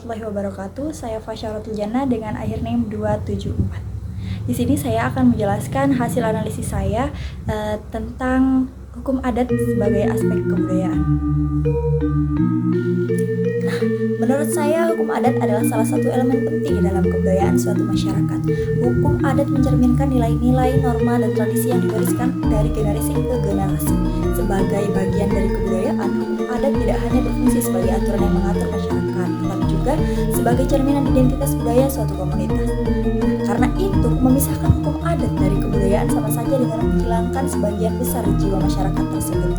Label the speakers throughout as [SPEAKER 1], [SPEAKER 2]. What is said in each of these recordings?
[SPEAKER 1] warahmatullahi wabarakatuh. Saya Fasyaratul Jannah dengan akhir name 274. Di sini saya akan menjelaskan hasil analisis saya tentang hukum adat sebagai aspek kebudayaan. Nah, menurut saya hukum adat adalah salah satu elemen penting dalam kebudayaan suatu masyarakat. Hukum adat mencerminkan nilai-nilai, norma, dan tradisi yang diwariskan dari generasi ke generasi. Sebagai bagian dari kebudayaan, hukum adat tidak hanya berfungsi sebagai aturan yang mengatur masyarakat, tetapi juga sebagai cerminan identitas budaya suatu komunitas. Karena itu, memisahkan hukum adat dari kebudayaan sama saja dengan menghilangkan sebagian besar jiwa masyarakat tersebut.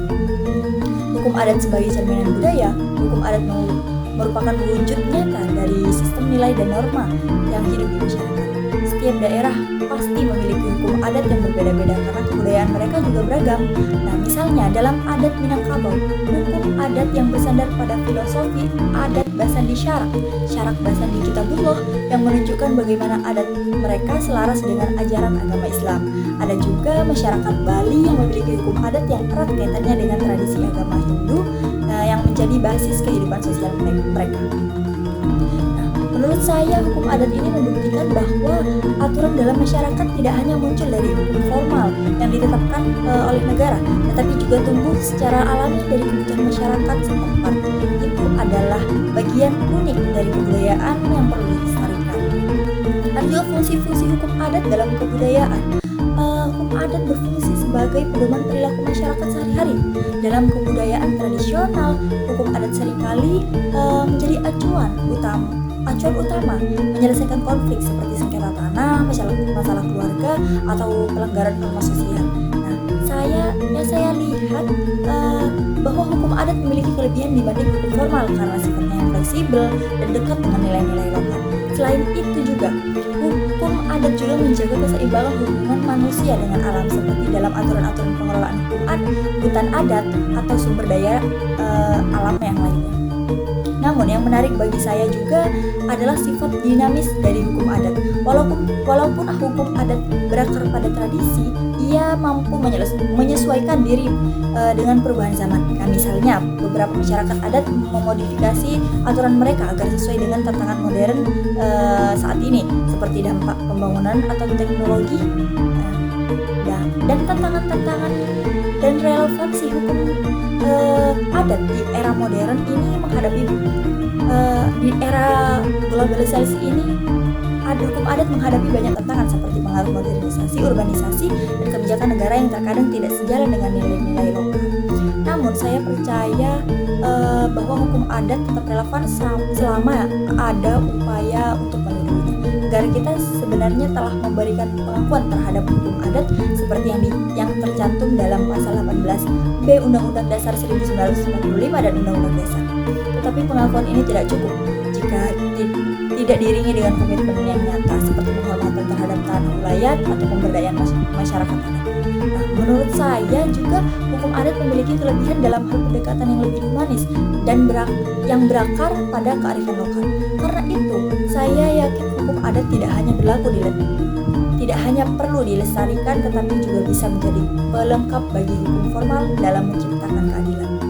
[SPEAKER 1] Hukum adat sebagai cerminan budaya, hukum adat merupakan wujud nyata dari sistem nilai dan norma yang hidup di masyarakat. Setiap daerah pasti memiliki hukum adat yang berbeda-beda karena kebudayaan mereka juga beragam. Nah, misalnya dalam adat Minangkabau, hukum adat yang bersandar pada filosofi adat Basandi Syarak Basandi Kitabullah yang menunjukkan bagaimana adat mereka selaras dengan ajaran agama Islam. Ada juga masyarakat Bali yang memiliki hukum adat yang erat kaitannya dengan tradisi agama Hindu yang menjadi basis kehidupan sosial mereka. Menurut saya, hukum adat ini membuktikan bahwa aturan dalam masyarakat tidak hanya muncul dari hukum formal yang ditetapkan oleh negara, tetapi juga tumbuh secara alami dari kebutuhan masyarakat setempat. Itu adalah bagian unik dari kebudayaan yang perlu dilestarikan. Ada juga fungsi-fungsi hukum adat dalam kebudayaan. Hukum adat berfungsi sebagai pedoman perilaku masyarakat sehari-hari. Dalam kebudayaan tradisional, hukum adat seringkali menjadi acuan utama menyelesaikan konflik seperti sengketa tanah, masalah keluarga, atau pelanggaran norma sosial. Nah, saya lihat bahwa hukum adat memiliki kelebihan dibanding hukum formal karena sifatnya yang fleksibel dan dekat dengan nilai-nilai lokal. Selain itu juga, hukum adat juga menjaga keseimbangan hubungan manusia dengan alam seperti dalam aturan-aturan pengelolaan hutan adat atau sumber daya alam yang lainnya. Namun yang menarik bagi saya juga adalah sifat dinamis dari hukum adat. Walaupun hukum adat berakar pada tradisi, ia mampu menyesuaikan diri dengan perubahan zaman. Nah, misalnya beberapa masyarakat adat memodifikasi aturan mereka agar sesuai dengan tantangan modern saat ini, seperti dampak pembangunan atau teknologi dan tantangan-tantangan dan relevansi hukum adat di era modern ini menghadapi di era globalisasi ini hukum adat menghadapi banyak tantangan seperti pengaruh modernisasi, urbanisasi, dan kebijakan negara yang terkadang tidak sejalan dengan nilai-nilai lokal. Namun saya percaya bahwa hukum adat tetap relevan selama ada upaya untuk melindunginya. Negara kita sebenarnya telah memberikan pengakuan terhadap hukum adat seperti yang tercantum dalam pasal 18B Undang-Undang Dasar 1945 dan Undang-Undang Dasar. Tetapi pengakuan ini tidak cukup jika tidak diiringi dengan komitmen yang nyata seperti penghormatan terhadap tanah wilayah atau pemberdayaan masyarakat adat. Nah, menurut saya juga hukum adat memiliki kelebihan dalam hal pendekatan yang lebih humanis dan yang berakar pada kearifan lokal. Karena itu, saya yakin hukum adat tidak hanya perlu dilestarikan, tetapi juga bisa menjadi pelengkap bagi hukum formal dalam menciptakan keadilan.